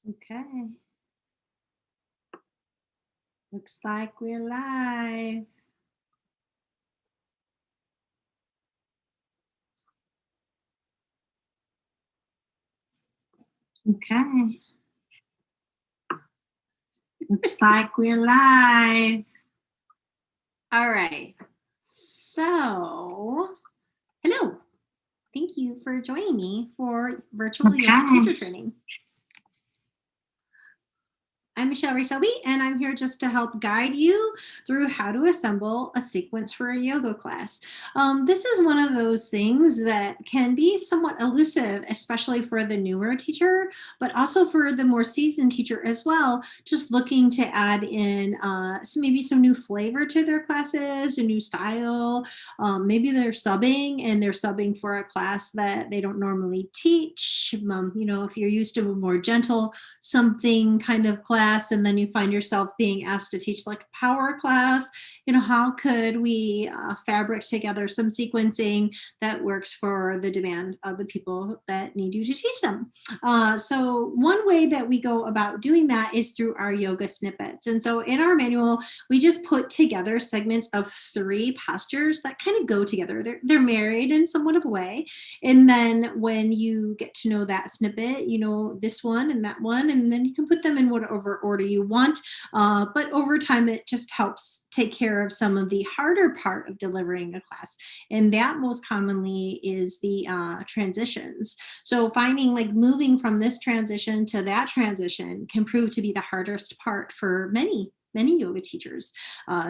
Okay. Looks like we're live. Okay. Looks like we're live. All right. So, hello. Thank you for joining me for virtual yoga teacher training. I'm Michelle Riselby, and I'm here just to help guide you through how to assemble a sequence for a yoga class. This is one of those things that can be somewhat elusive, especially for the newer teacher, but also for the more seasoned teacher as well, just looking to add in maybe some new flavor to their classes, a new style. Maybe they're subbing and they're subbing for a class that they don't normally teach. If you're used to a more gentle something kind of class, and then you find yourself being asked to teach like a power class, how could we fabric together some sequencing that works for the demand of the people that need you to teach them? So one way that we go about doing that is through our yoga snippets. And so in our manual, we just put together segments of 3 postures that kind of go together. They're married in somewhat of a way. And then when you get to know that snippet, this one and that one, and then you can put them in whatever order you want. But over time, it just helps take care of some of the harder part of delivering a class. And that most commonly is the transitions. So finding like moving from this transition to that transition can prove to be the hardest part for many yoga teachers.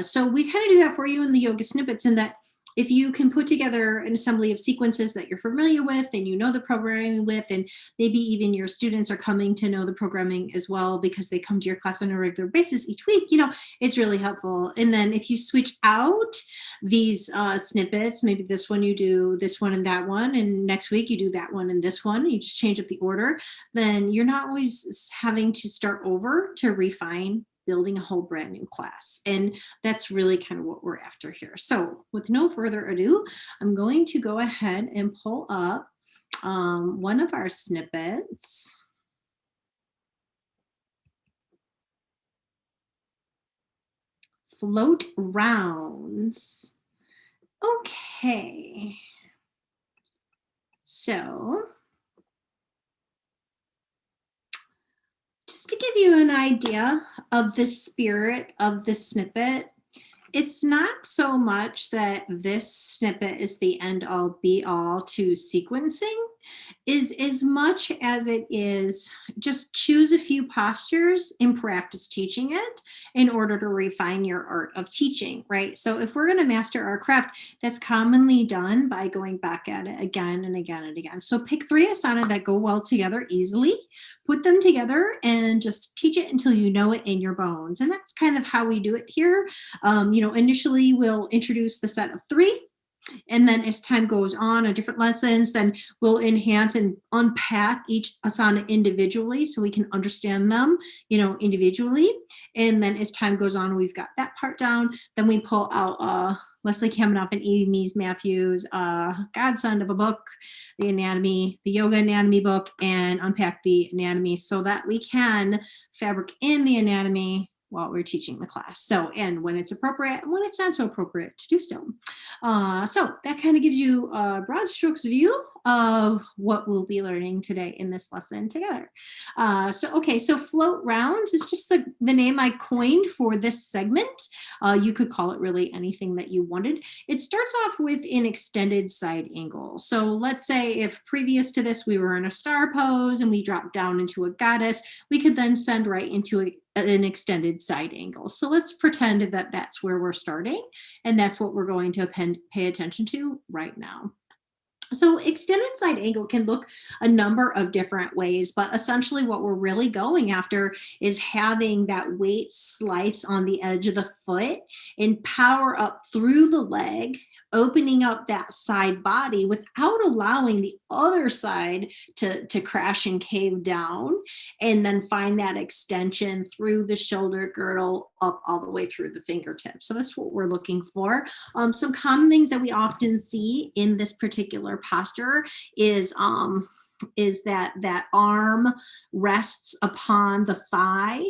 So we kind of do that for you in the yoga snippets, in that if you can put together an assembly of sequences that you're familiar with and you know the programming with, and maybe even your students are coming to know the programming as well because they come to your class on a regular basis each week, it's really helpful. And then if you switch out these snippets, maybe this one you do this one and that one, and next week you do that one and this one, you just change up the order, then you're not always having to start over to refine building a whole brand new class. And that's really kind of what we're after here. So with no further ado, I'm going to go ahead and pull up one of our snippets. Float rounds. Okay. So just to give you an idea of the spirit of the snippet, it's not so much that this snippet is the end all be all to sequencing, is as much as it is just choose a few postures and practice teaching it in order to refine your art of teaching, right? So if we're going to master our craft, that's commonly done by going back at it again and again and again. So pick 3 asana that go well together easily, put them together and just teach it until you know it in your bones. And that's kind of how we do it here. Initially we'll introduce the set of 3. And then as time goes on different lessons, then we'll enhance and unpack each asana individually so we can understand them, individually. And then as time goes on, we've got that part down. Then we pull out Leslie Kaminoff and Amy Matthews, godson of a book, the Yoga Anatomy book, and unpack the anatomy so that we can fabric in the anatomy while we're teaching the class. So, and when it's appropriate and when it's not so appropriate to do so. So that kind of gives you a broad strokes view of what we'll be learning today in this lesson together. So float rounds is just the name I coined for this segment. You could call it really anything that you wanted. It starts off with an extended side angle. So let's say if previous to this we were in a star pose and we dropped down into a goddess, we could then send right into an extended side angle. So let's pretend that that's where we're starting, and that's what we're going to pay attention to right now. So extended side angle can look a number of different ways, but essentially what we're really going after is having that weight slice on the edge of the foot and power up through the leg, opening up that side body without allowing the other side to crash and cave down, and then find that extension through the shoulder girdle up all the way through the fingertips. So that's what we're looking for. Some common things that we often see in this particular posture is is that that arm rests upon the thigh.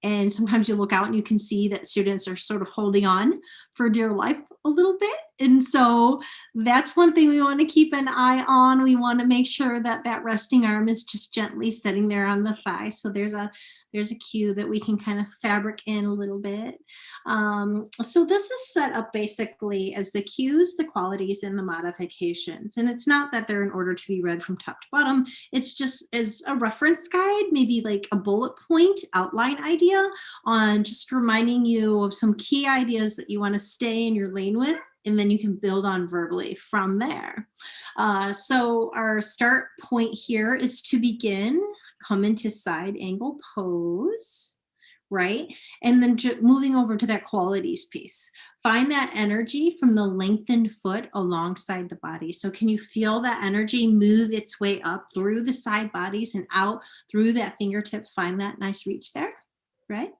And sometimes you look out and you can see that students are sort of holding on for dear life a little bit. And so that's one thing we want to keep an eye on. We want to make sure that that resting arm is just gently sitting there on the thigh. So there's a cue that we can kind of fabric in a little bit. So this is set up basically as the cues, the qualities, and the modifications. And it's not that they're in order to be read from top to bottom. It's just as a reference guide, maybe like a bullet point outline idea on just reminding you of some key ideas that you want to stay in your lane with, and then you can build on verbally from there. So our start point here is to begin, come into side angle pose, right? And then moving over to that qualities piece. Find that energy from the lengthened foot alongside the body. So can you feel that energy move its way up through the side bodies and out through that fingertips? Find that nice reach there, right?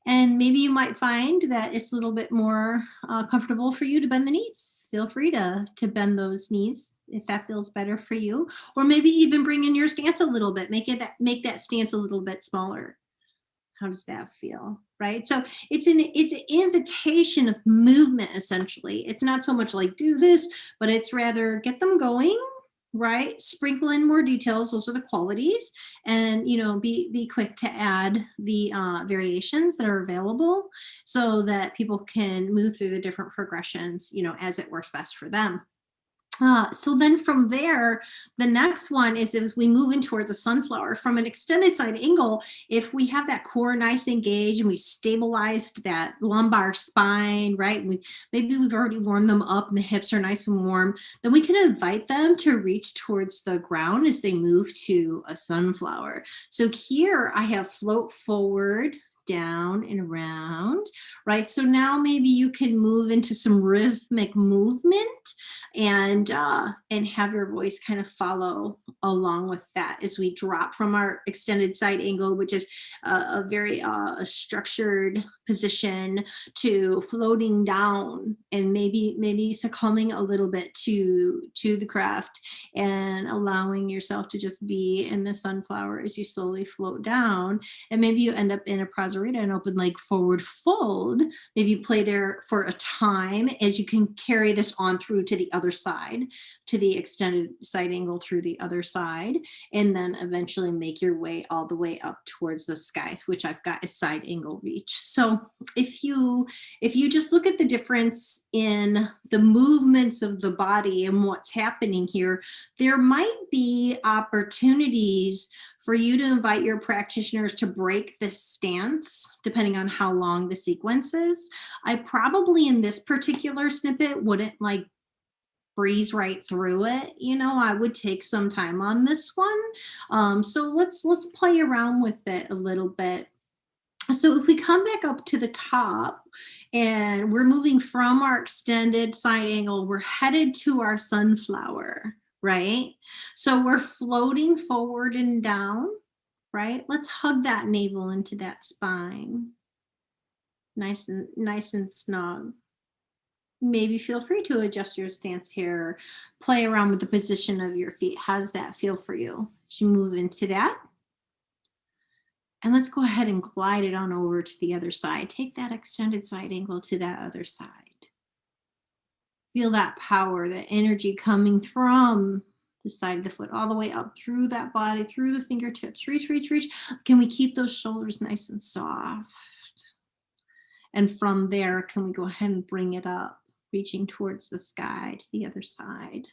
And maybe you might find that it's a little bit more comfortable for you to bend the knees. Feel free to bend those knees if that feels better for you. Or maybe even bring in your stance a little bit. Make that stance a little bit smaller. How does that feel? Right? So it's an invitation of movement, essentially. It's not so much like do this, but it's rather get them going, right? Sprinkle in more details. Those are the qualities, and be quick to add the variations that are available so that people can move through the different progressions, as it works best for them. So then from there, the next one is as we move in towards a sunflower from an extended side angle. If we have that core nice engaged and we've stabilized that lumbar spine, right? Maybe we've already warmed them up and the hips are nice and warm, then we can invite them to reach towards the ground as they move to a sunflower. So here I have float forward, down and around, right? So now maybe you can move into some rhythmic movement and have your voice kind of follow along with that as we drop from our extended side angle, which is a very structured position, to floating down and maybe succumbing a little bit to the craft and allowing yourself to just be in the sunflower as you slowly float down. And maybe you end up in a Prasarita, an open leg forward fold. Maybe you play there for a time as you can carry this on through to the other side, to the extended side angle through the other side, and then eventually make your way all the way up towards the skies, which I've got a side angle reach. So if you just look at the difference in the movements of the body and what's happening here, there might be opportunities for you to invite your practitioners to break this stance, depending on how long the sequence is. I probably in this particular snippet wouldn't like breeze right through it. I would take some time on this one. So let's play around with it a little bit. So if we come back up to the top and we're moving from our extended side angle, we're headed to our sunflower, right? So we're floating forward and down, right? Let's hug that navel into that spine. Nice and snug. Maybe feel free to adjust your stance here, play around with the position of your feet. How does that feel for you as you move into that? And let's go ahead and glide it on over to the other side. Take that extended side angle to that other side. Feel that power, that energy coming from the side of the foot all the way up through that body, through the fingertips. Reach, reach, reach. Can we keep those shoulders nice and soft? And from there, can we go ahead and bring it up, reaching towards the sky to the other side?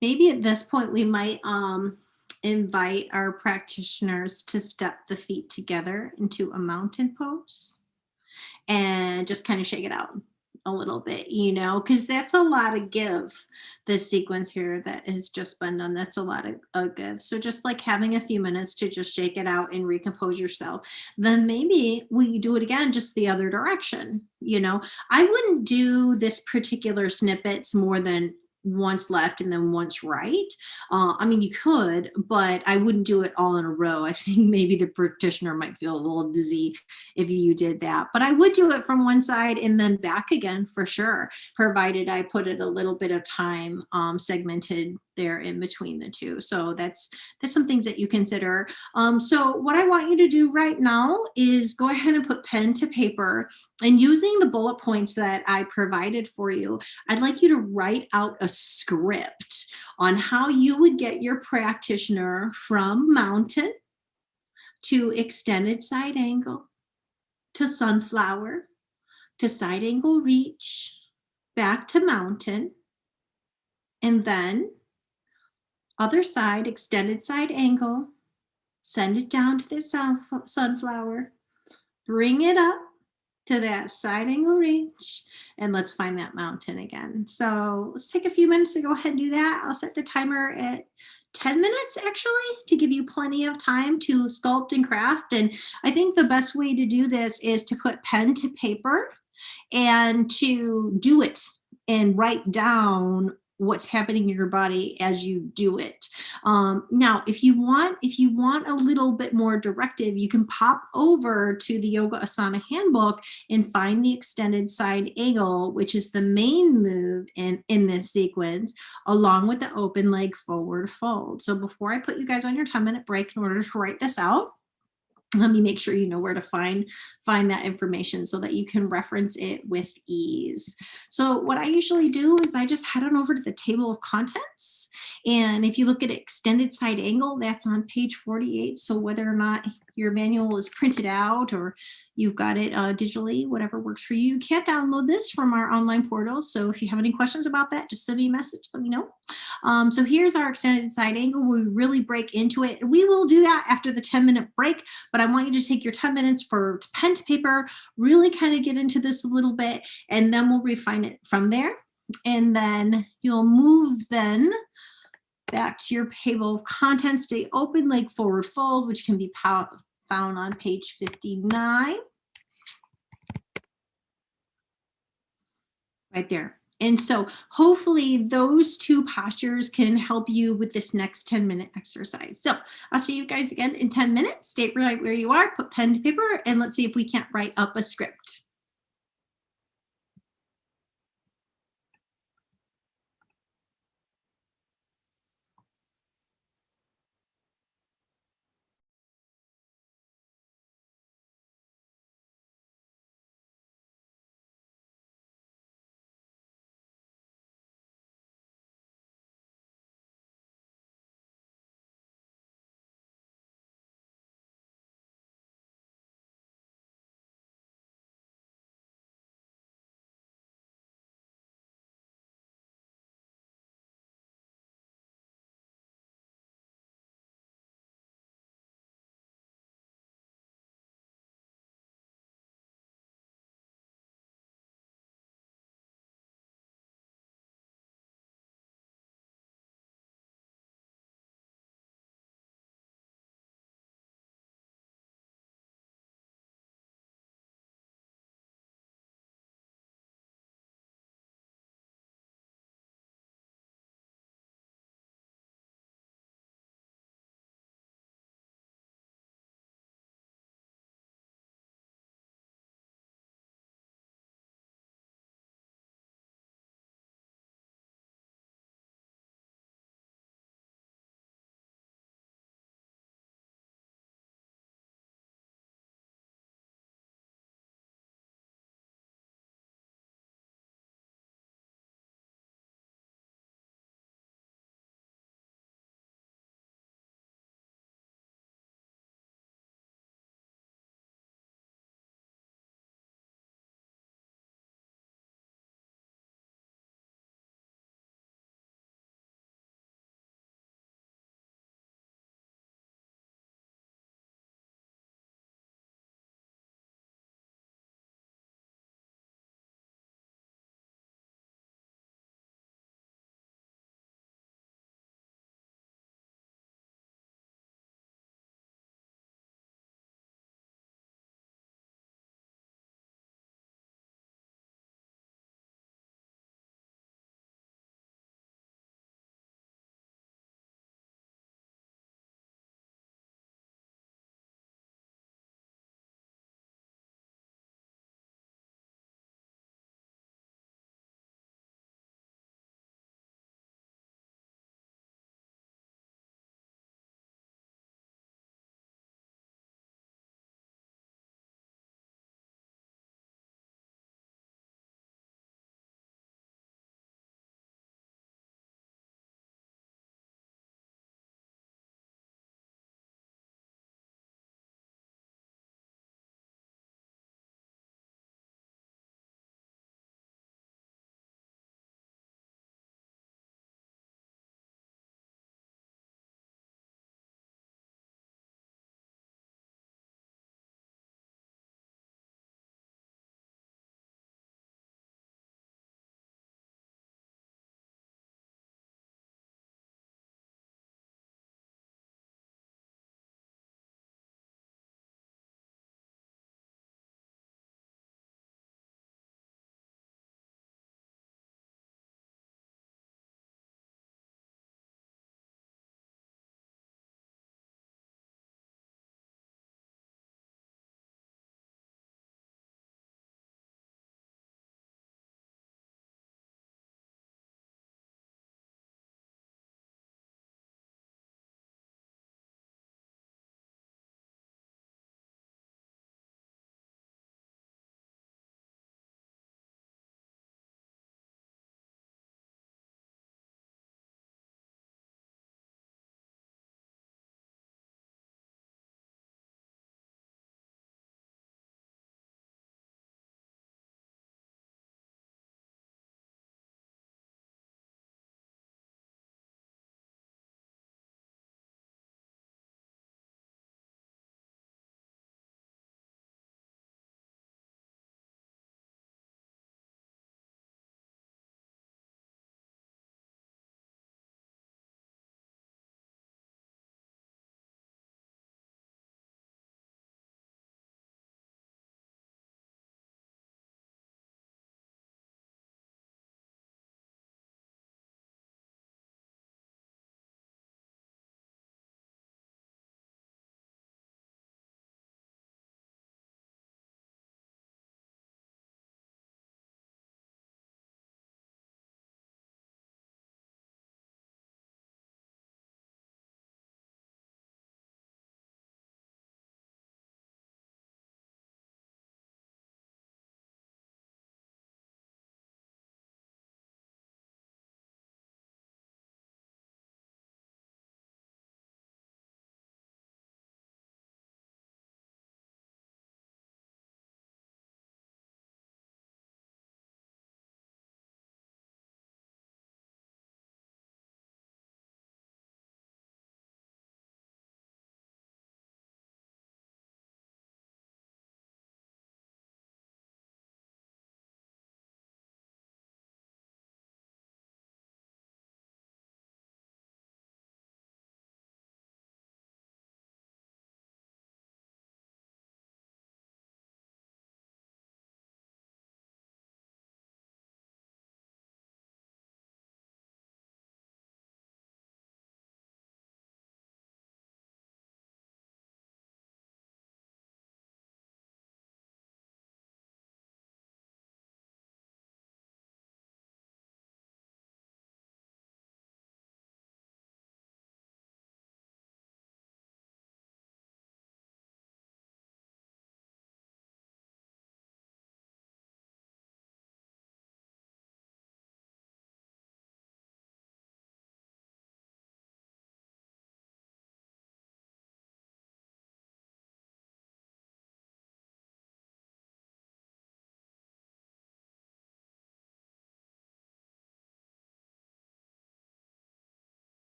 Maybe at this point, we might invite our practitioners to step the feet together into a mountain pose and just kind of shake it out a little bit, because that's a lot of give. This sequence here that has just been done, that's a lot of give. So just like having a few minutes to just shake it out and recompose yourself. Then maybe we do it again, just the other direction. I wouldn't do this particular snippets more than once left and then once right. You could, but I wouldn't do it all in a row. I think maybe the practitioner might feel a little dizzy if you did that, but I would do it from one side and then back again for sure, provided I put it a little bit of time segmented there in between the two. So that's some things that you consider. So what I want you to do right now is go ahead and put pen to paper, and using the bullet points that I provided for you, I'd like you to write out a script on how you would get your practitioner from mountain to extended side angle to sunflower to side angle reach, back to mountain, and then other side, extended side angle, send it down to the sunflower, bring it up to that side angle reach, and let's find that mountain again. So let's take a few minutes to go ahead and do that. I'll set the timer at 10 minutes actually, to give you plenty of time to sculpt and craft. And I think the best way to do this is to put pen to paper and to do it and write down what's happening in your body as you do it. Now, if you want a little bit more directive, you can pop over to the Yoga Asana Handbook and find the extended side angle, which is the main move in this sequence, along with the open leg forward fold. So before I put you guys on your 10-minute break in order to write this out, let me make sure you know where to find that information so that you can reference it with ease. So what I usually do is I just head on over to the table of contents. And if you look at extended side angle, that's on page 48. So whether or not your manual is printed out or you've got it digitally, whatever works for you, you can't download this from our online portal. So if you have any questions about that, just send me a message, let me know. So here's our extended side angle. We really break into it. We will do that after the 10-minute break, but I want you to take your 10 minutes for pen to paper, really kind of get into this a little bit, and then we'll refine it from there. And then you'll move then back to your table of contents, the open leg forward fold, which can be found on page 59. Right there. And so hopefully those two postures can help you with this next 10-minute exercise. So I'll see you guys again in 10 minutes. Stay right where you are, put pen to paper, and let's see if we can't write up a script.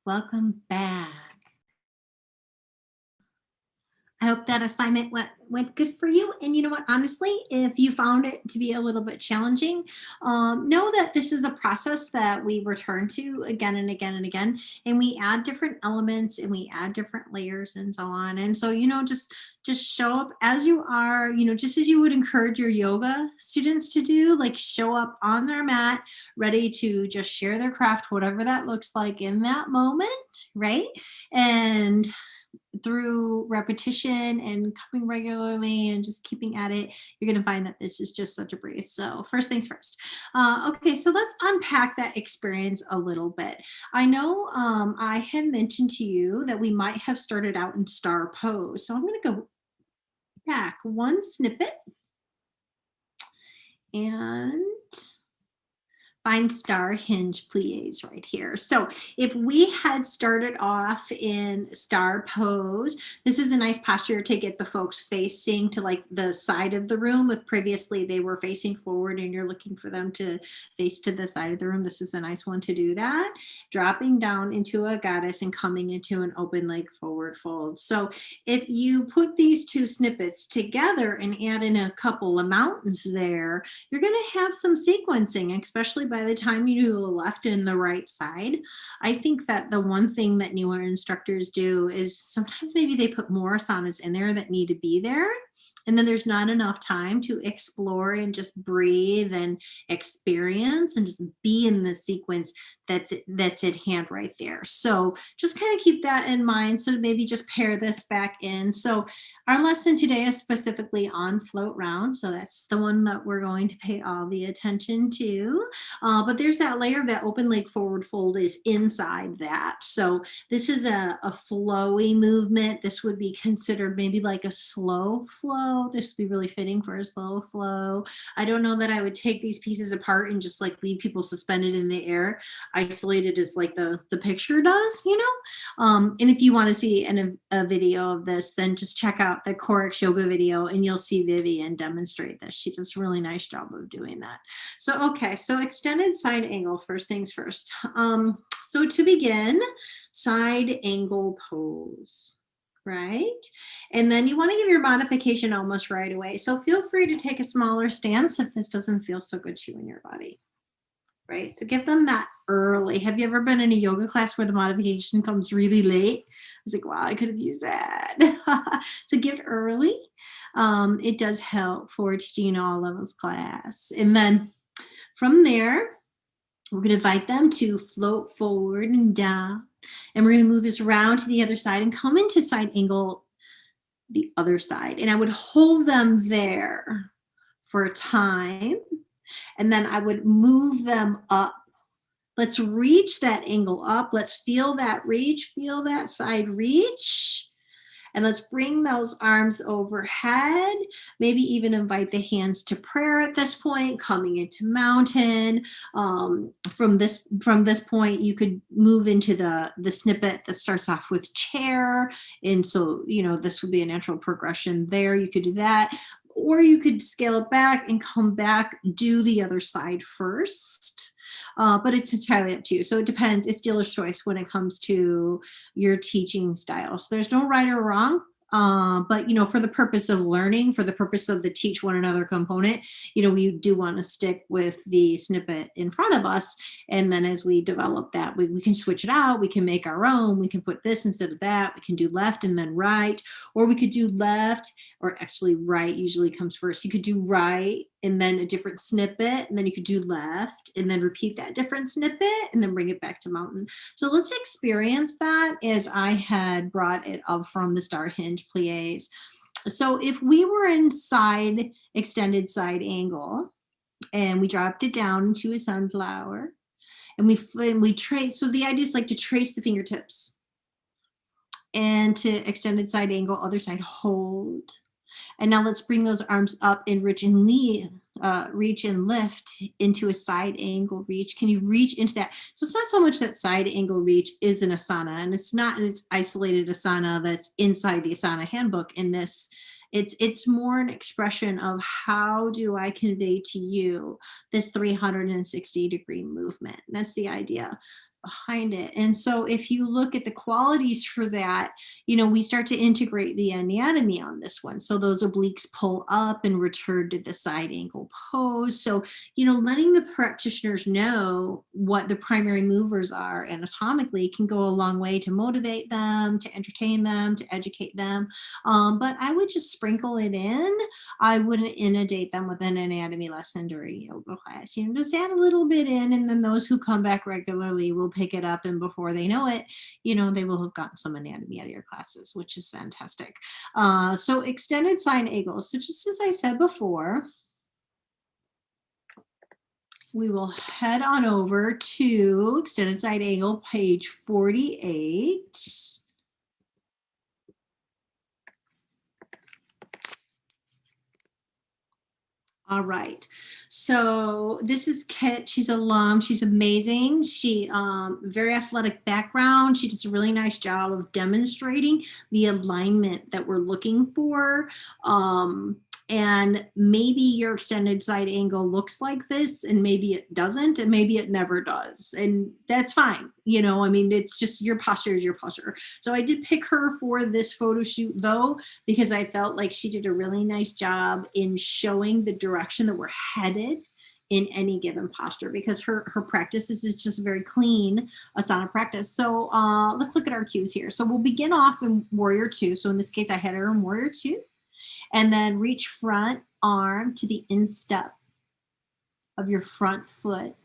Welcome back. I hope that assignment went good for you. And you know what? Honestly, if you found it to be a little bit challenging, know that this is a process that we return to again and again and again. And we add different elements and we add different layers and so on. And so, just show up as you are, just as you would encourage your yoga students to do, like show up on their mat, ready to just share their craft, whatever that looks like in that moment, right? And through repetition and coming regularly and just keeping at it, you're going to find that this is just such a breeze. So first things first. Okay, so let's unpack that experience a little bit. I know I had mentioned to you that we might have started out in star pose. So I'm going to go back one snippet and find star hinge plies right here. So if we had started off in star pose, this is a nice posture to get the folks facing to like the side of the room. If previously they were facing forward and you're looking for them to face to the side of the room, this is a nice one to do that. Dropping down into a goddess and coming into an open leg forward fold. So if you put these two snippets together and add in a couple of mountains there, you're going to have some sequencing, especially by the time you do the left and the right side. I think that the one thing that newer instructors do is sometimes maybe they put more asanas in there that need to be there. And then there's not enough time to explore and just breathe and experience and just be in the sequence that's at hand right there. So just kind of keep that in mind. So maybe just pair this back in. So our lesson today is specifically on float round. So that's the one that we're going to pay all the attention to. But there's that layer of that open leg forward fold is inside that. So this is a flowy movement. This would be considered maybe like a slow flow. This would be really fitting for a slow flow. I don't know that I would take these pieces apart and just like leave people suspended in the air, isolated as like the picture does, and if you want to see a video of this, then just check out the Corix yoga video and you'll see Vivian demonstrate this. She does a really nice job of doing that. So, okay, so extended side angle, first things first. So to begin, side angle pose, right? And then you want to give your modification almost right away. So feel free to take a smaller stance if this doesn't feel so good to you in your body, right? So give them that early. Have you ever been in a yoga class where the modification comes really late? I was like, wow, I could have used that. So give it early. It does help for teaching an all levels class. And then from there, we're going to invite them to float forward and down. And we're going to move this around to the other side and come into side angle the other side. And I would hold them there for a time. And then I would move them up. Let's reach that angle up. Let's feel that reach, feel that side reach. And let's bring those arms overhead, maybe even invite the hands to prayer at this point, coming into mountain. From this point, you could move into the snippet that starts off with chair. And so, this would be a natural progression there. You could do that. Or you could scale it back and come back, do the other side first. But it's entirely up to you. So it depends. It's dealer's choice when it comes to your teaching style. So there's no right or wrong. But for the purpose of learning, for the purpose of the teach one another component, we do want to stick with the snippet in front of us. And then as we develop that, we can switch it out. We can make our own. We can put this instead of that. We can do left and then right, or we could do left, or actually right usually comes first. You could do right and then a different snippet, and then you could do left and then repeat that different snippet and then bring it back to mountain. So let's experience that as I had brought it up from the star hinge plies. So if we were in extended side angle and we dropped it down into a sunflower and we trace, so the idea is like to trace the fingertips and to extended side angle, other side, hold. And now let's bring those arms up and reach and lift into a side angle reach. Can you reach into that? So it's not so much that side angle reach is an asana, and it's not an isolated asana that's inside the asana handbook. In this, it's more an expression of how do I convey to you this 360-degree movement. That's the idea. behind it. And so if you look at the qualities for that, we start to integrate the anatomy on this one. So those obliques pull up and return to the side angle pose. So, letting the practitioners know what the primary movers are anatomically can go a long way to motivate them, to entertain them, to educate them. But I would just sprinkle it in. I wouldn't inundate them with an anatomy lesson during yoga class. Just add a little bit in, and then those who come back regularly will pick it up, and before they know it, they will have gotten some anatomy out of your classes, which is fantastic. So extended side angles. So just as I said before, we will head on over to extended side angle, page 48. All right. So this is Kit. She's a alum. She's amazing. She very athletic background. She does a really nice job of demonstrating the alignment that we're looking for. And maybe your extended side angle looks like this, and maybe it doesn't, and maybe it never does. And that's fine. It's just your posture is your posture. So I did pick her for this photo shoot, though, because I felt like she did a really nice job in showing the direction that we're headed in any given posture, because her practice is just very clean asana practice. So let's look at our cues here. So we'll begin off in warrior two. So in this case, I had her in warrior two. And then reach front arm to the instep of your front foot.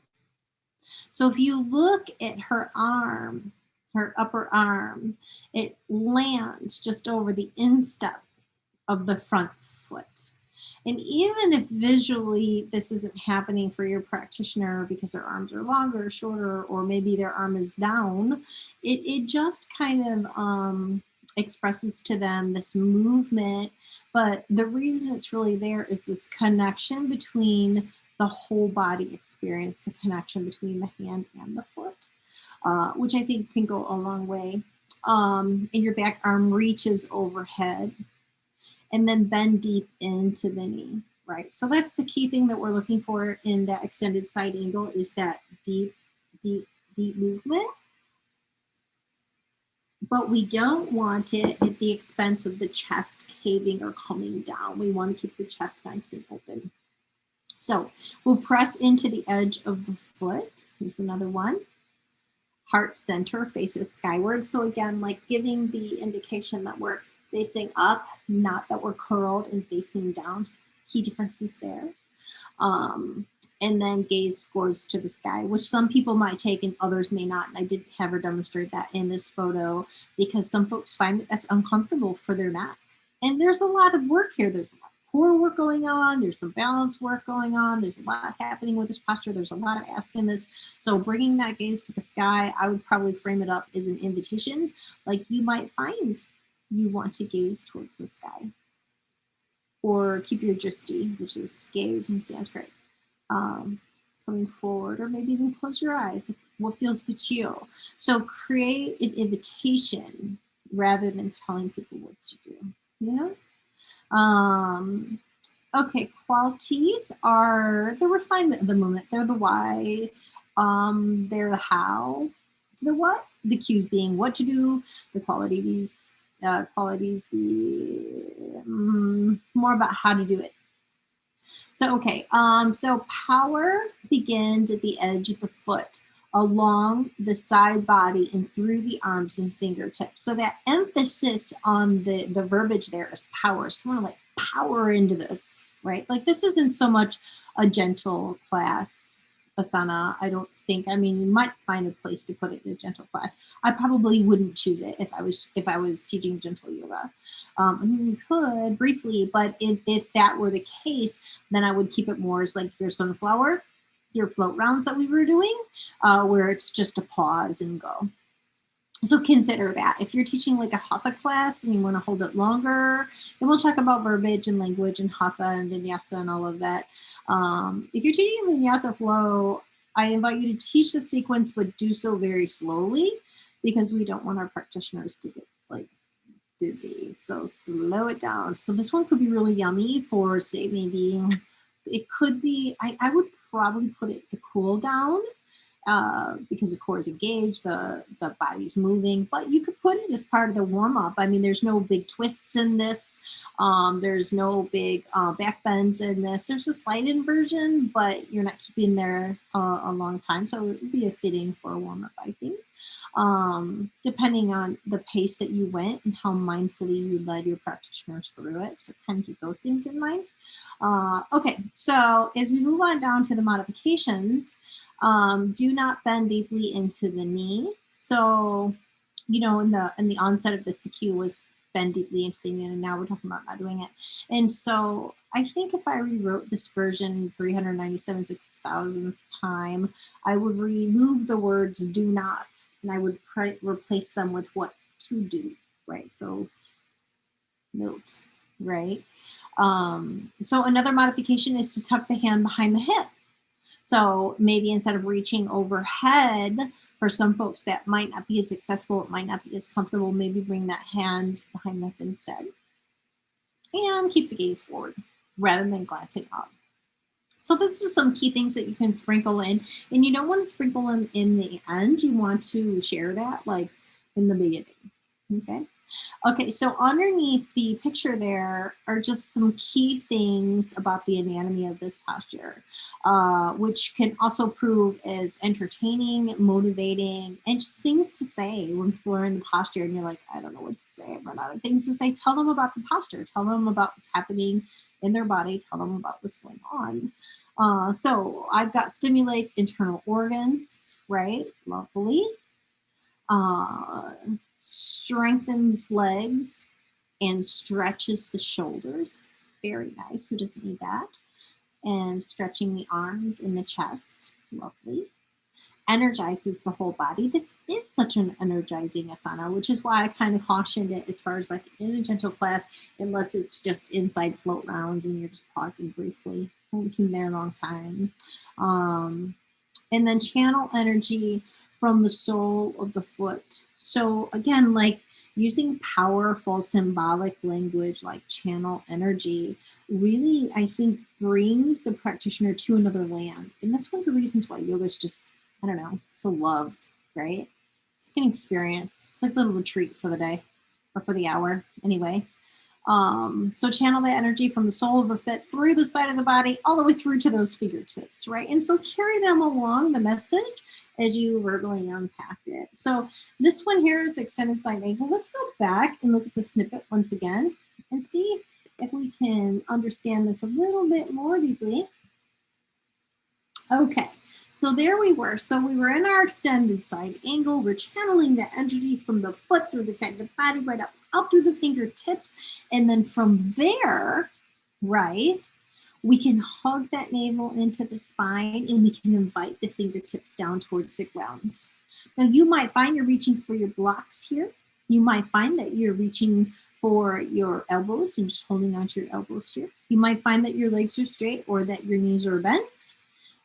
So if you look at her arm, her upper arm, it lands just over the instep of the front foot. And even if visually this isn't happening for your practitioner because their arms are longer, shorter, or maybe their arm is down, it just kind of expresses to them this movement. But the reason it's really there is this connection between the whole body experience, the connection between the hand and the foot, which I think can go a long way. And your back arm reaches overhead and then bend deep into the knee, right? So that's the key thing that we're looking for in that extended side angle, is that deep, deep, deep movement. But we don't want it at the expense of the chest caving or coming down. We want to keep the chest nice and open. So we'll press into the edge of the foot. Here's another one. Heart center faces skyward. So again, like giving the indication that we're facing up, not that we're curled and facing down. Key differences there. And then gaze goes to the sky, which some people might take and others may not. And I did have her demonstrate that in this photo, because some folks find that that's uncomfortable for their neck. And there's a lot of work here. There's a lot of core work going on. There's some balance work going on. There's a lot happening with this posture. There's a lot of asking this. So bringing that gaze to the sky, I would probably frame it up as an invitation. Like you might find you want to gaze towards the sky. Or keep your dristi, which is gaze in Sanskrit, coming forward, or maybe even close your eyes, what feels good to you. So create an invitation rather than telling people what to do, Okay, qualities are the refinement of the movement. They're the why, they're the how, the what, the cues being what to do, the qualities, more about how to do it. So, okay, so power begins at the edge of the foot, along the side body and through the arms and fingertips. So that emphasis on the verbiage there is power. So you want to like power into this, right? Like this isn't so much a gentle class, asana, I don't think. I mean, you might find a place to put it in a gentle class. I probably wouldn't choose it if I was teaching gentle yoga. I mean, you could briefly, but if that were the case, then I would keep it more as like your sunflower, your float rounds that we were doing, where it's just a pause and go. So consider that. If you're teaching like a hatha class and you want to hold it longer, and we'll talk about verbiage and language and hatha and vinyasa and all of that. If you're teaching a vinyasa flow, I invite you to teach the sequence, but do so very slowly, because we don't want our practitioners to get like dizzy. So slow it down. So this one could be really yummy for, say, maybe it could be, I would probably put it the cool down because the core is engaged, the body's moving, but you could put it as part of the warm up. I mean, there's no big twists in this. There's no big back bends in this. There's a slight inversion, but you're not keeping there a long time. So it would be a fitting for a warm up, I think. Depending on the pace that you went and how mindfully you led your practitioners through it. So kind of keep those things in mind. Okay, so as we move on down to the modifications, do not bend deeply into the knee. So, you know, in the onset of the CQ was bend deeply into the knee, and now we're talking about not doing it. And so I think if I rewrote this version 397,000th time, I would remove the words do not, and I would replace them with what to do, right? So note, right? So another modification is to tuck the hand behind the hip. So maybe instead of reaching overhead, for some folks that might not be as accessible, it might not be as comfortable, maybe bring that hand behind the hip instead. And keep the gaze forward rather than glancing up. So this is some key things that you can sprinkle in. And you don't want to sprinkle them in the end. You want to share that like in the beginning, okay? Okay, so underneath the picture there are just some key things about the anatomy of this posture, which can also prove as entertaining, motivating, and just things to say when people are in the posture and you're like, I don't know what to say, I've run out of things to say. Tell them about the posture. Tell them about what's happening in their body. Tell them about what's going on. So I've got stimulates internal organs, right? Lovely. Strengthens legs and stretches the shoulders. Very nice. Who doesn't need that? And stretching the arms and the chest. Lovely. Energizes the whole body. This is such an energizing asana, which is why I kind of cautioned it as far as like in a gentle class, unless it's just inside float rounds and you're just pausing briefly. Don't keep there a long time. And then channel energy from the sole of the foot. So again, like using powerful symbolic language like channel energy really, I think, brings the practitioner to another land. And that's one of the reasons why yoga is just, I don't know, so loved, right? It's like an experience. It's like a little retreat for the day or for the hour anyway. So channel the energy from the sole of the foot through the side of the body, all the way through to those fingertips, right? And so carry them along the message as you verbally unpack it. So this one here is extended side ankle. Let's go back and look at the snippet once again and see if we can understand this a little bit more deeply. Okay, so there we were. So we were in our extended side angle. We're channeling the energy from the foot through the side of the body, right up through the fingertips. And then from there, right, we can hug that navel into the spine and we can invite the fingertips down towards the ground. Now you might find you're reaching for your blocks here. You might find that you're reaching for your elbows and just holding onto your elbows here. You might find that your legs are straight or that your knees are bent.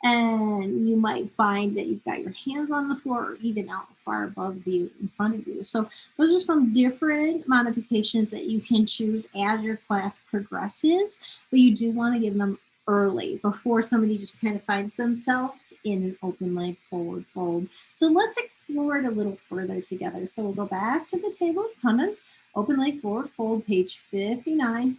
And you might find that you've got your hands on the floor or even out far above you, in front of you. So those are some different modifications that you can choose as your class progresses, but you do want to give them early before somebody just kind of finds themselves in an open leg forward fold. So let's explore it a little further together. So we'll go back to the table of contents, open leg forward fold, page 59.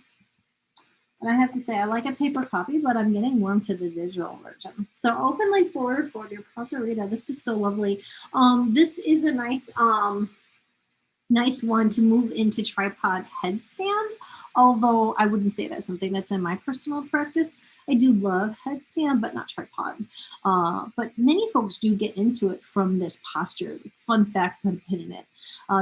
And I have to say, I like a paper copy, but I'm getting warm to the digital version. So open leg forward fold, your Pasarita. This is so lovely. This is a nice one to move into tripod headstand. Although I wouldn't say that's something that's in my personal practice. I do love headstand, but not tripod. But many folks do get into it from this posture. Fun fact, put a pin in it.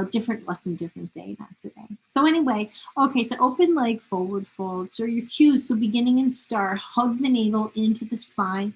Different lesson, different day, not today. So anyway, okay, so open leg forward fold. So your cues, so beginning and start, hug the navel into the spine.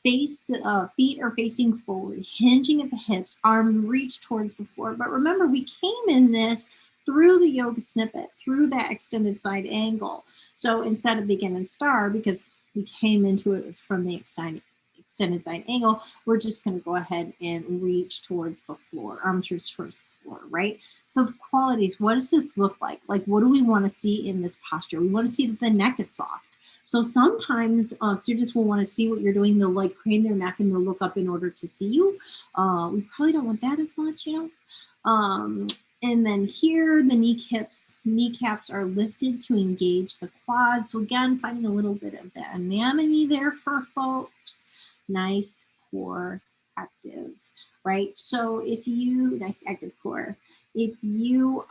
Face the feet are facing forward, hinging at the hips, arms reach towards the floor. But remember, we came in this through the yoga snippet, through that extended side angle. So instead of begin and start, because we came into it from the extended side angle, we're just going to go ahead and reach towards the floor, arms reach towards the floor, right? So the qualities, what does this look like? Like, what do we want to see in this posture? We want to see that the neck is soft. So sometimes students will want to see what you're doing. They'll like crane their neck and they'll look up in order to see you. We probably don't want that as much, you know. And then here, the kneecaps are lifted to engage the quads. So again, finding a little bit of the anatomy there for folks. Nice core active, right? So if you, nice active core, if you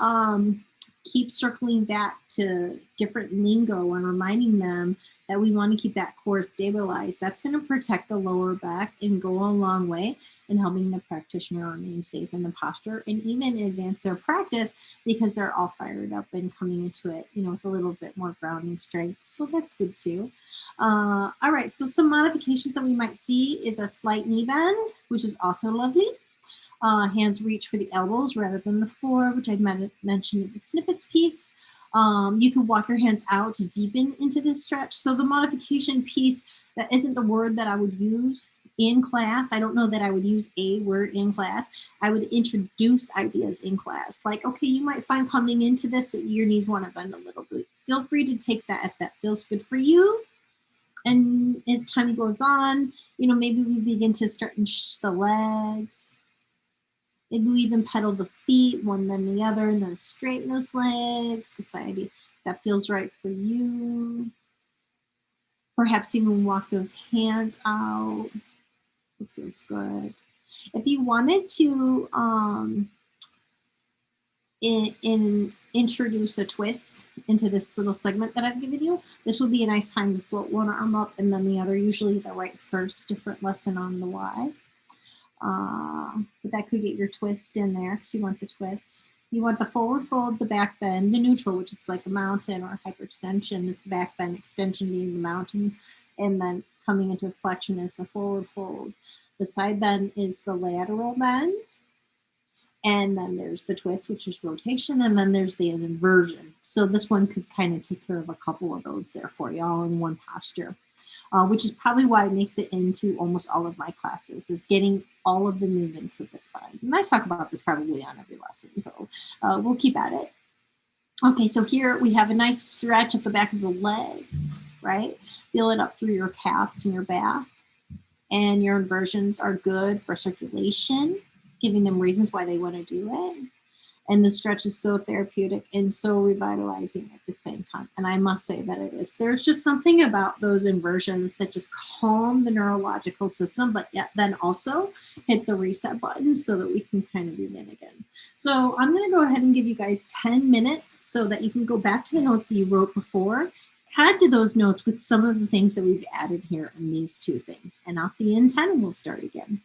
keep circling back to different lingo and reminding them that we want to keep that core stabilized, that's going to protect the lower back and go a long way in helping the practitioner remain safe in the posture and even advance their practice because they're all fired up and coming into it, you know, with a little bit more grounding strength. So that's good too. All right, so some modifications that we might see is a slight knee bend, which is also lovely. Hands reach for the elbows rather than the floor, which I mentioned in the snippets piece. You can walk your hands out to deepen into this stretch. So the modification piece, that isn't the word that I would use in class. I don't know that I would use a word in class. I would introduce ideas in class. Like, okay, you might find coming into this that your knees want to bend a little bit. Feel free to take that if that feels good for you. And as time goes on, you know, maybe we begin to stretch the legs. Maybe we even pedal the feet, one then the other, and then straighten those legs. Decide if that feels right for you. Perhaps even walk those hands out. It feels good. If you wanted to introduce a twist into this little segment that I've given you, this would be a nice time to float one arm up and then the other, usually the right first, different lesson on the Y. But that could get your twist in there because you want the twist. You want the forward fold, the back bend, the neutral, which is like a mountain, or hyperextension is the back bend, extension being the mountain, and then coming into flexion is the forward fold. The side bend is the lateral bend, and then there's the twist, which is rotation, and then there's the inversion. So this one could kind of take care of a couple of those there for you all in one posture. Which is probably why it makes it into almost all of my classes, is getting all of the movements of the spine. And I talk about this probably on every lesson, so we'll keep at it. Okay, so here we have a nice stretch at the back of the legs, right? Feel it up through your calves and your back. And your inversions are good for circulation, giving them reasons why they want to do it. And the stretch is so therapeutic and so revitalizing at the same time. And I must say that it is. There's just something about those inversions that just calm the neurological system, but yet then also hit the reset button so that we can kind of begin again. So I'm going to go ahead and give you guys 10 minutes so that you can go back to the notes that you wrote before, add to those notes with some of the things that we've added here in these two things. And I'll see you in 10 and we'll start again.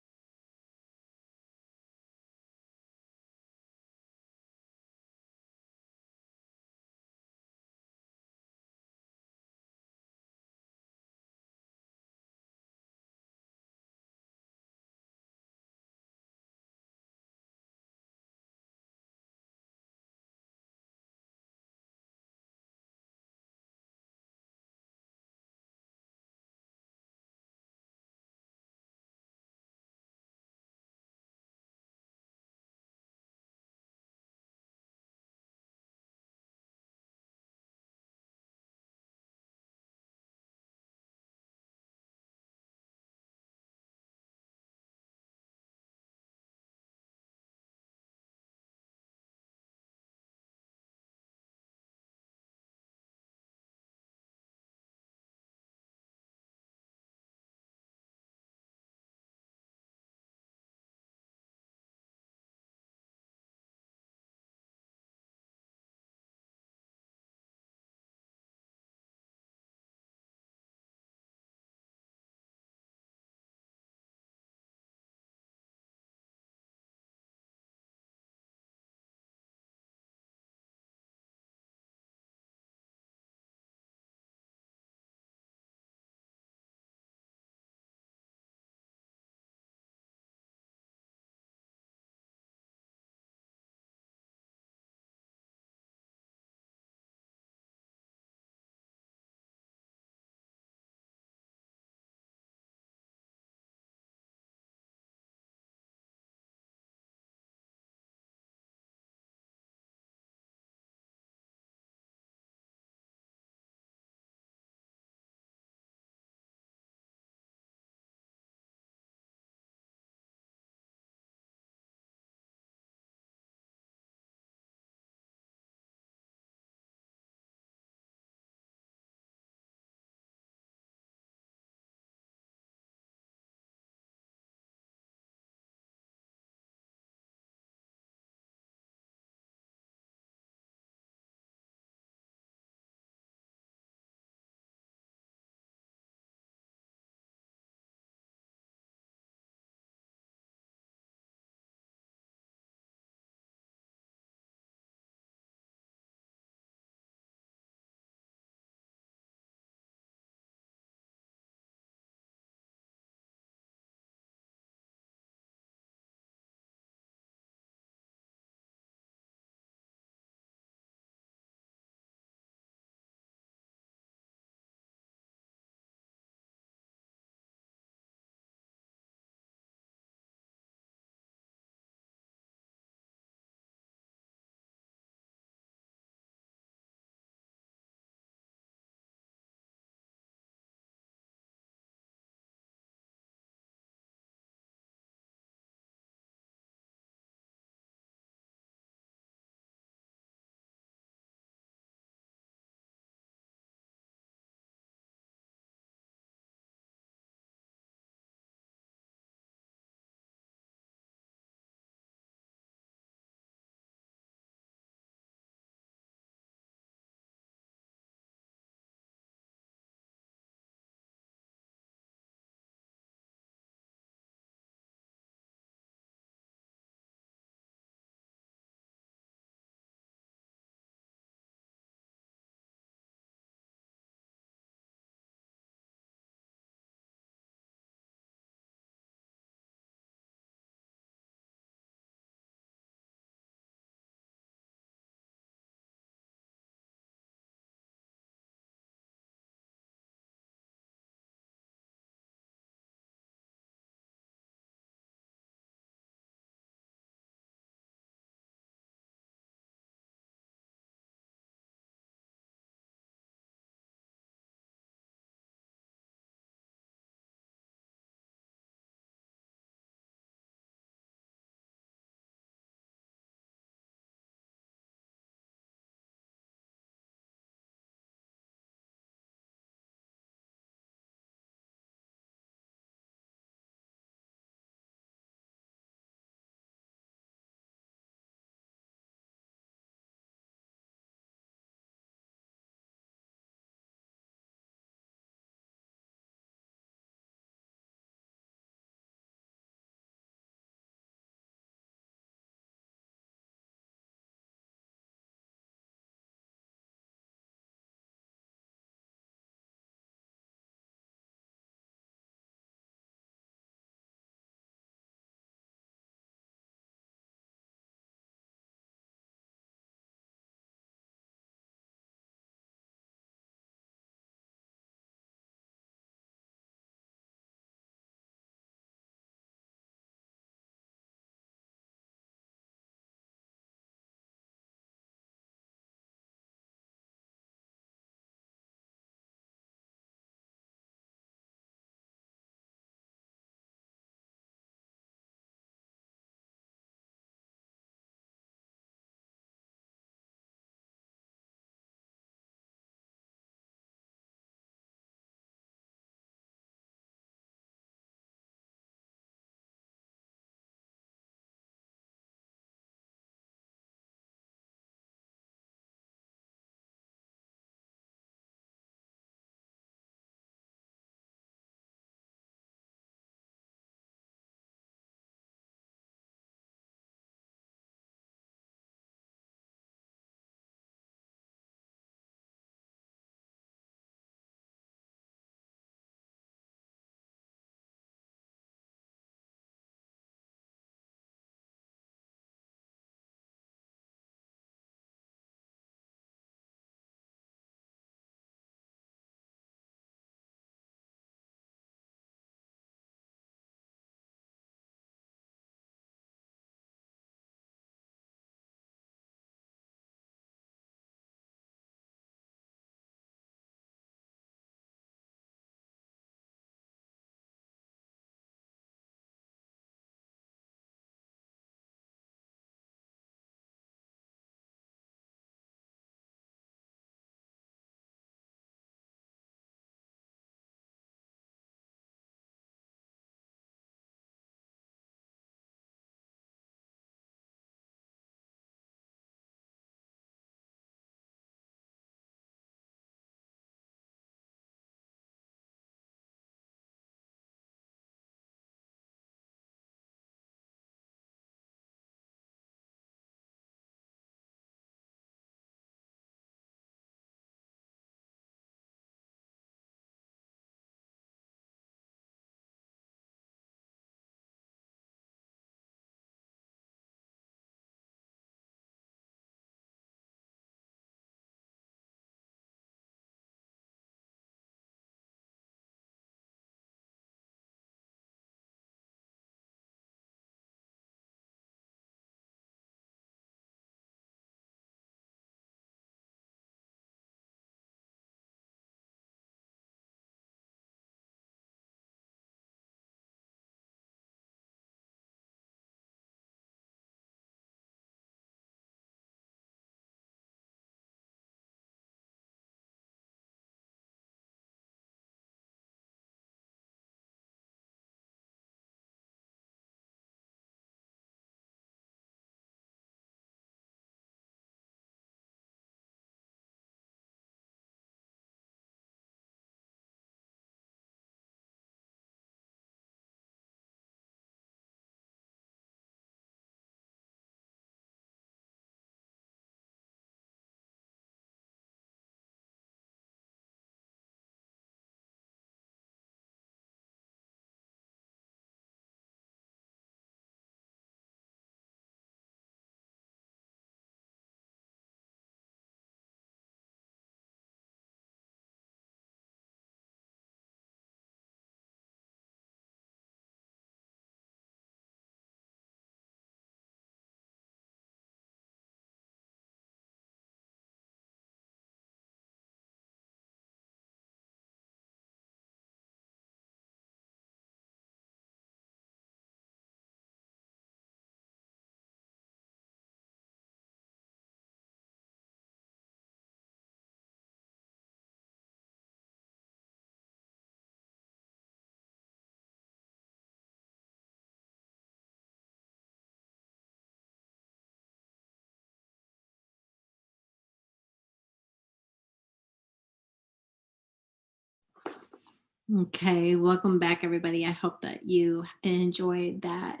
Okay, welcome back, everybody. I hope that you enjoyed that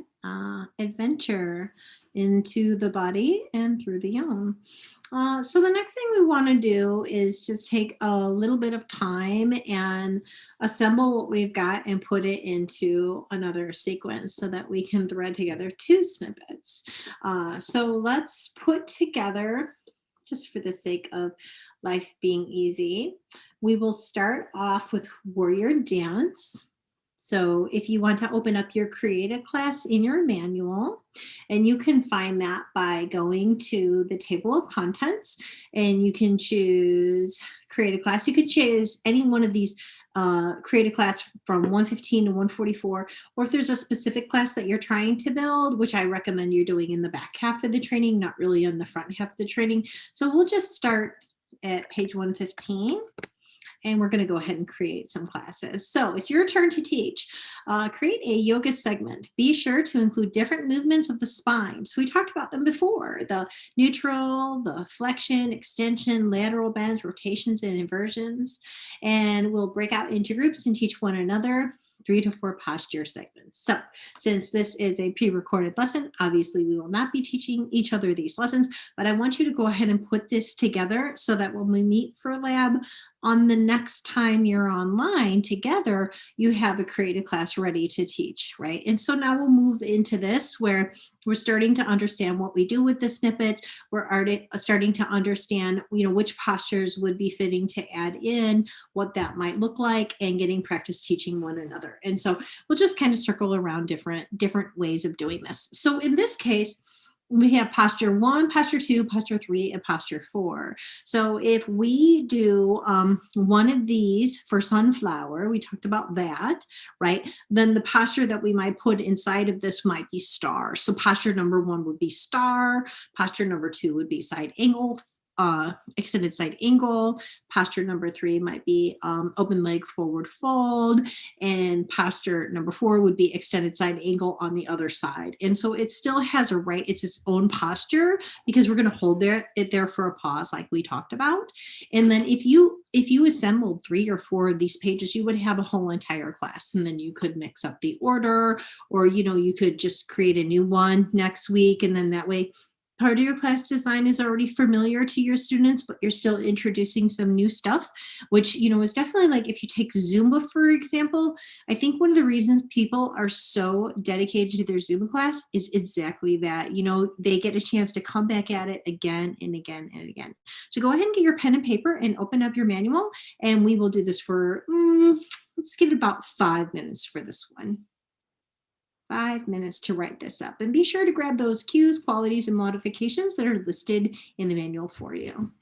adventure into the body and through the yawn. So, the next thing we want to do is just take a little bit of time and assemble what we've got and put it into another sequence so that we can thread together two snippets. So, let's put together, just for the sake of life being easy, we will start off with warrior dance. So if you want to open up your creative class in your manual, and you can find that by going to the table of contents, and you can choose create a class. You could choose any one of these create a class from 115 to 144, or if there's a specific class that you're trying to build, which I recommend you're doing in the back half of the training, not really on the front half of the training. So we'll just start at page 115, and we're going to go ahead and create some classes. So it's your turn to teach. Create a yoga segment. Be sure to include different movements of the spine. So we talked about them before: the neutral, the flexion, extension, lateral bends, rotations, and inversions. And we'll break out into groups and teach one another 3 to 4 posture segments. So since this is a pre-recorded lesson, obviously we will not be teaching each other these lessons, but I want you to go ahead and put this together so that when we meet for lab on the next time you're online together, you have a creative class ready to teach, right? And so now we'll move into this where we're starting to understand what we do with the snippets. We're already starting to understand, which postures would be fitting to add in, what that might look like, and getting practice teaching one another. And so we'll just kind of circle around different ways of doing this. So in this case, we have posture 1, posture 2, posture 3, and posture 4. So if we do one of these for sunflower, we talked about that, right? Then the posture that we might put inside of this might be star. So posture number 1 would be star. Posture number 2 would be side angle, extended side angle. Posture number 3 might be open leg forward fold, and posture number 4 would be extended side angle on the other side. And so it still has it's its own posture, because we're going to hold it there for a pause like we talked about. And then if you assembled 3 or 4 of these pages, you would have a whole entire class, and then you could mix up the order, or you could just create a new one next week, and then that way part of your class design is already familiar to your students, but you're still introducing some new stuff, which, is definitely, like, if you take Zumba, for example, I think one of the reasons people are so dedicated to their Zumba class is exactly that. They get a chance to come back at it again and again and again. So go ahead and get your pen and paper and open up your manual, and we will do this for, let's give it about 5 minutes for this one. 5 minutes to write this up, and be sure to grab those cues, qualities, and modifications that are listed in the manual for you.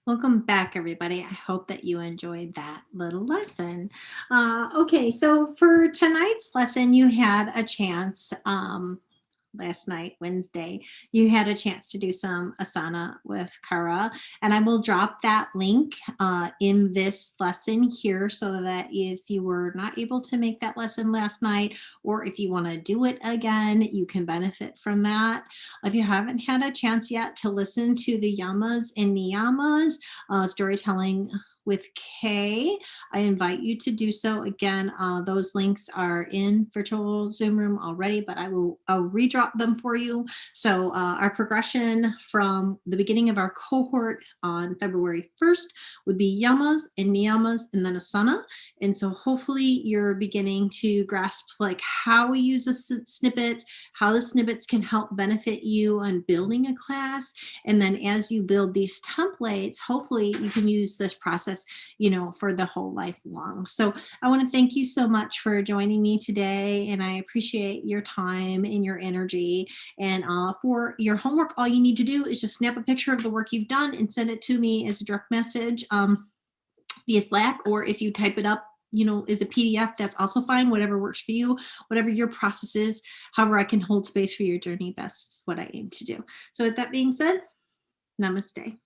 Welcome back, everybody. I hope that you enjoyed that little lesson. Okay, so for tonight's lesson, you had a chance. Last night, Wednesday, you had a chance to do some asana with Kara, and I will drop that link in this lesson here so that if you were not able to make that lesson last night, or if you want to do it again, you can benefit from that. If you haven't had a chance yet to listen to the yamas and niyamas, storytelling with Kay, I invite you to do so. Again, those links are in virtual Zoom room already, but I'll redrop them for you. So our progression from the beginning of our cohort on February 1st would be yamas and niyamas and then asana. And so hopefully you're beginning to grasp like how we use the snippets, how the snippets can help benefit you on building a class. And then as you build these templates, hopefully you can use this process, for the whole life long. So I want to thank you so much for joining me today. And I appreciate your time and your energy. And for your homework, all you need to do is just snap a picture of the work you've done and send it to me as a direct message via Slack, or if you type it up as a PDF, that's also fine. Whatever works for you, whatever your process is, however I can hold space for your journey, best is what I aim to do. So with that being said, namaste.